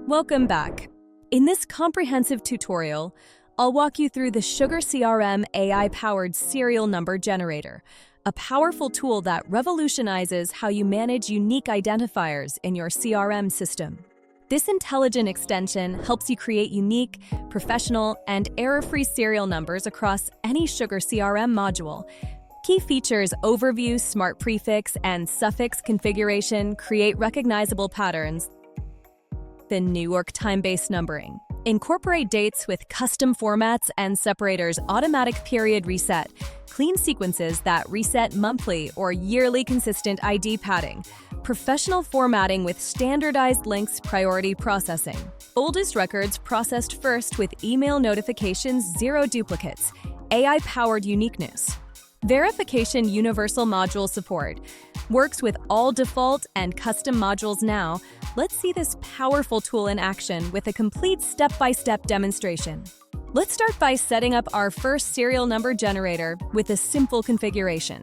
Welcome back. In this comprehensive tutorial, I'll walk you through the SugarCRM AI-powered serial number generator, a powerful tool that revolutionizes how you manage unique identifiers in your CRM system. This intelligent extension helps you create unique, professional, and error-free serial numbers across any SugarCRM module. Key features Overview, Smart Prefix, and Suffix configuration create recognizable patterns in New York time-based numbering. Incorporate dates with custom formats and separators, automatic period reset, clean sequences that reset monthly or yearly, consistent ID padding, professional formatting with standardized links, priority processing. Oldest records processed first with email notifications, zero duplicates, AI-powered uniqueness. Verification universal module support. Works with all default and custom modules now. Let's see this powerful tool in action with a complete step-by-step demonstration. Let's start by setting up our first serial number generator with a simple configuration.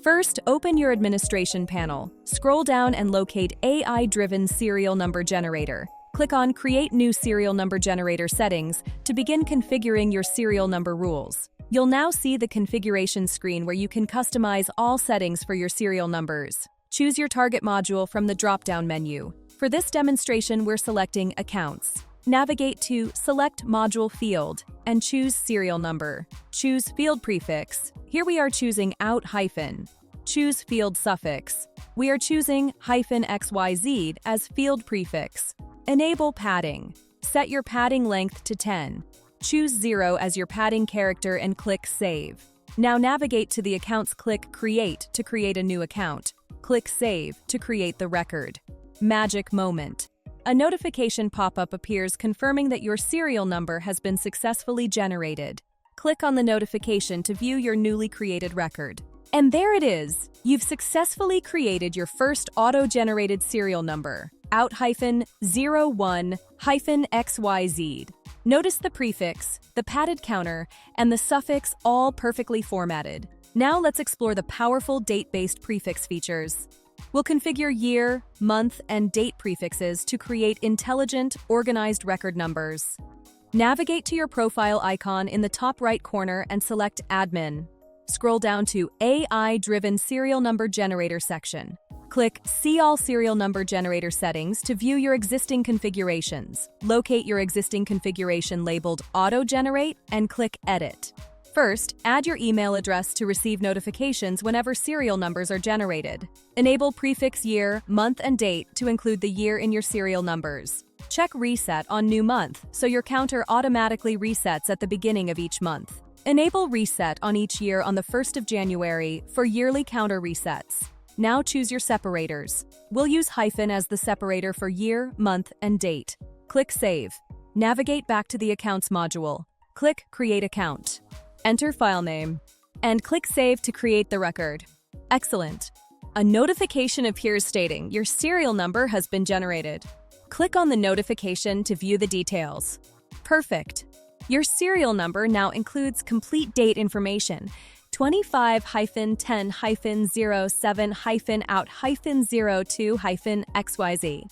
First, open your administration panel. Scroll down and locate AI-driven serial number generator. Click on Create New Serial Number Generator Settings to begin configuring your serial number rules. You'll now see the configuration screen where you can customize all settings for your serial numbers. Choose your target module from the drop-down menu. For this demonstration, we're selecting Accounts. Navigate to Select Module Field and choose Serial Number. Choose Field Prefix. Here we are choosing out hyphen. Choose Field Suffix. We are choosing -XYZ as field prefix. Enable padding. Set your padding length to 10. Choose 0 as your padding character and click Save. Now navigate to the Accounts, click Create to create a new account. Click Save to create the record. Magic moment. A notification pop-up appears confirming that your serial number has been successfully generated. Click on the notification to view your newly created record. And there it is! You've successfully created your first auto-generated serial number, out-01-XYZ. Notice the prefix, the padded counter, and the suffix all perfectly formatted. Now let's explore the powerful date-based prefix features. We'll configure year, month, and date prefixes to create intelligent, organized record numbers. Navigate to your profile icon in the top right corner and select Admin. Scroll down to AI-driven Serial Number Generator section. Click See All Serial Number Generator Settings to view your existing configurations. Locate your existing configuration labeled Auto Generate and click Edit. First, add your email address to receive notifications whenever serial numbers are generated. Enable prefix year, month, and date to include the year in your serial numbers. Check Reset on New Month so your counter automatically resets at the beginning of each month. Enable Reset on each year on the 1st of January for yearly counter resets. Now choose your separators. We'll use hyphen as the separator for year, month, and date. Click Save. Navigate back to the Accounts module. Click Create Account. Enter file name. And click Save to create the record. Excellent. A notification appears stating your serial number has been generated. Click on the notification to view the details. Perfect. Your serial number now includes complete date information, 25-10-07-out-02-XYZ.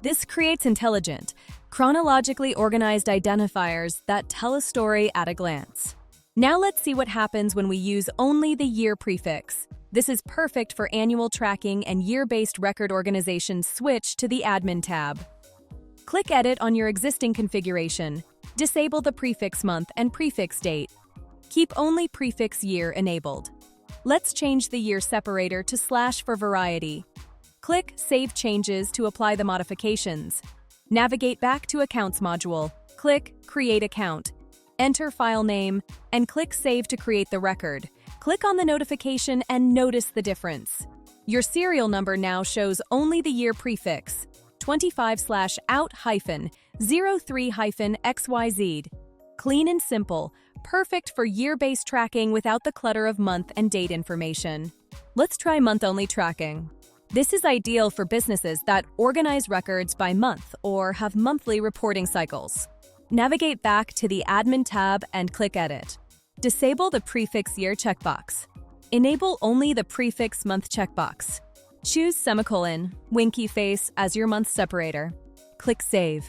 This creates intelligent, chronologically organized identifiers that tell a story at a glance. Now let's see what happens when we use only the year prefix. This is perfect for annual tracking and year-based record organization. Switch to the Admin tab. Click Edit on your existing configuration. Disable the prefix month and prefix date. Keep only prefix year enabled. Let's change the year separator to / for variety. Click Save Changes to apply the modifications. Navigate back to Accounts module. Click Create Account. Enter file name and click Save to create the record. Click on the notification and notice the difference. Your serial number now shows only the year prefix, 25/out-03-XYZ. Clean and simple, perfect for year-based tracking without the clutter of month and date information. Let's try month-only tracking. This is ideal for businesses that organize records by month or have monthly reporting cycles. Navigate back to the Admin tab and click Edit. Disable the prefix year checkbox. Enable only the prefix month checkbox. Choose semicolon, winky face as your month separator. Click Save.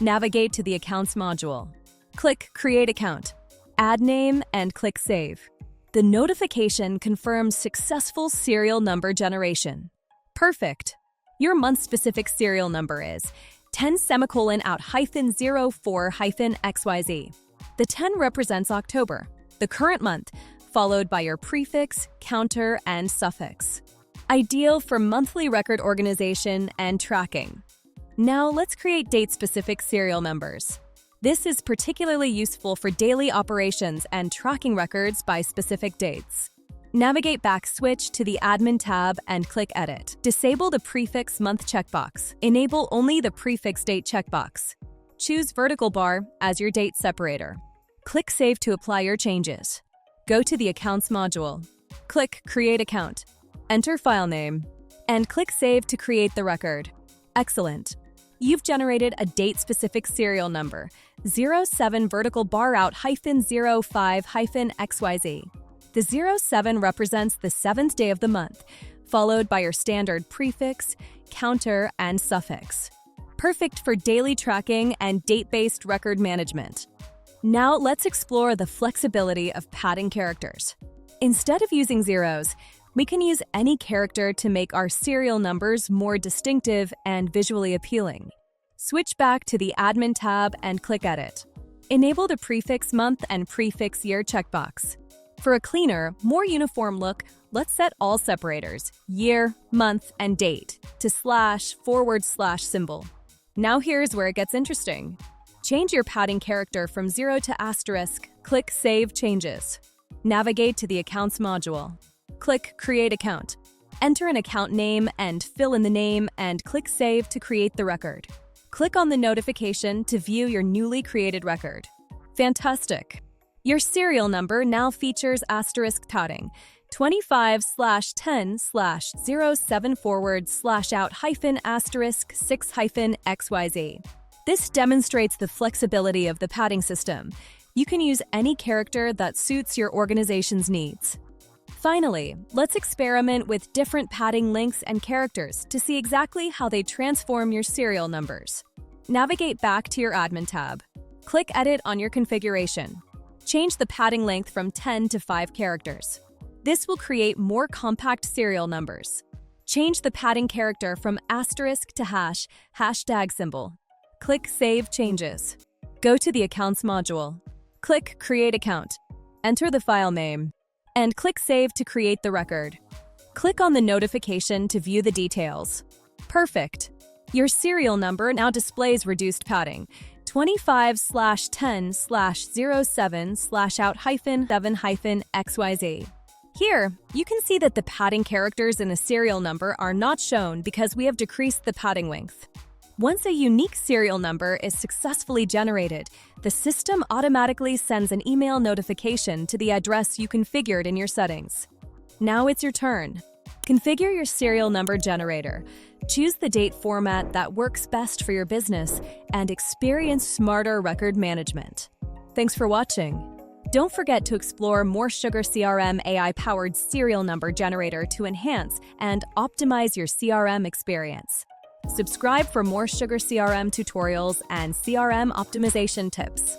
Navigate to the Accounts module. Click Create Account. Add name and click Save. The notification confirms successful serial number generation. Perfect! Your month-specific serial number is 10:04-XYZ. The 10 represents October, the current month, followed by your prefix, counter, and suffix. Ideal for monthly record organization and tracking. Now let's create date-specific serial numbers. This is particularly useful for daily operations and tracking records by specific dates. Navigate switch to the Admin tab and click Edit. Disable the Prefix Month checkbox. Enable only the Prefix Date checkbox. Choose vertical bar as your date separator. Click Save to apply your changes. Go to the Accounts module. Click Create Account. Enter file name. And click Save to create the record. Excellent! You've generated a date-specific serial number, 07 vertical bar out -05 -XYZ. The 07 represents the 7th day of the month, followed by your standard prefix, counter, and suffix. Perfect for daily tracking and date-based record management. Now let's explore the flexibility of padding characters. Instead of using zeros, we can use any character to make our serial numbers more distinctive and visually appealing. Switch back to the Admin tab and click Edit. Enable the Prefix Month and Prefix Year checkbox. For a cleaner, more uniform look, let's set all separators, year, month, and date, to // symbol. Now here's where it gets interesting. Change your padding character from 0 to *, click Save Changes. Navigate to the Accounts module. Click Create Account. Enter an account name and fill in the name and click Save to create the record. Click on the notification to view your newly created record. Fantastic! Your serial number now features asterisk padding, 25/10/07/out-6-XYZ. This demonstrates the flexibility of the padding system. You can use any character that suits your organization's needs. Finally, let's experiment with different padding links and characters to see exactly how they transform your serial numbers. Navigate back to your Admin tab. Click Edit on your configuration. Change the padding length from 10 to 5 characters. This will create more compact serial numbers. Change the padding character from asterisk to hashtag symbol. Click Save Changes. Go to the Accounts module. Click Create Account. Enter the file name. And click Save to create the record. Click on the notification to view the details. Perfect! Your serial number now displays reduced padding, 25/10/07/out-7-XYZ. Here, you can see that the padding characters in the serial number are not shown because we have decreased the padding length. Once a unique serial number is successfully generated, the system automatically sends an email notification to the address you configured in your settings. Now it's your turn. Configure your serial number generator. Choose the date format that works best for your business and experience smarter record management. Thanks for watching. Don't forget to explore more SugarCRM AI-powered serial number generator to enhance and optimize your CRM experience. Subscribe for more SugarCRM tutorials and CRM optimization tips.